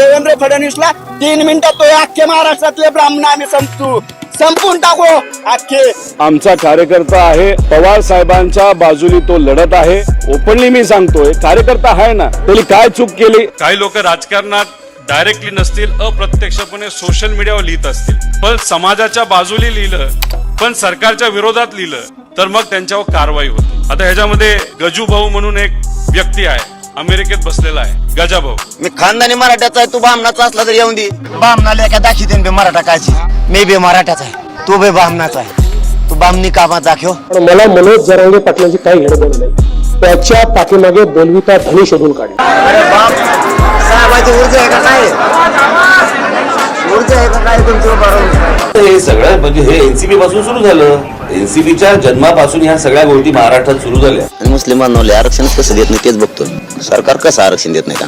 देवेंद्र फडणवीसला 3 मिनिटात तो अख्खे महाराष्ट्रातले ब्राह्मण आम्ही संपून टाकू अख्खे. आमचा कार्यकर्ता आहे, पवार साहेबांच्या बाजूनी तो लढत आहे. ओपनली मी सांगतोय, कार्यकर्ता आहे ना, त्यांनी काय चूक केली. काही लोक राजकारणात डायरेक्टली नसतील, अप्रत्यक्षपणे सोशल मीडियावर लिहित असतील, पण समाजाच्या बाजूने लिहिलं, पण सरकारच्या विरोधात लिहिलं, तर मग त्यांच्यावर कारवाई होती. आता ह्याच्यामध्ये गजू भाऊ म्हणून एक व्यक्ती आहे, अमेरिकेत बसलेला आहे, गजा भाऊ. मी खानदानी मराठ्याचा आहे, तू बामणाचा असला तरी येऊन दे. बामणाला एका दाखी बे मराठा कायची, मी बे मराठ्याचा आहे, तू बे बामणाचा आहे, तू बामणी कामात दाखव. पण मला मनोज जरांगे पाटलांची काही घेणं देणं नाही. त्याच्या पाठीमागे बोलविता धनी शोधून काढली. अरे बाप, साहेबाची ऊर्जा आहे का काय? ऊर्जा आहे का काय तुमचं? बरोबर, हे सगळं म्हणजे हे एनसीपी पासून सुरू झालं. एनसीपीच्या जन्मापासून ह्या सगळ्या गोष्टी महाराष्ट्रात सुरू झाल्या. मुस्लिमांना आरक्षण कसं देत नाही तेच बघतो. सरकार कसं आरक्षण देत नाही का?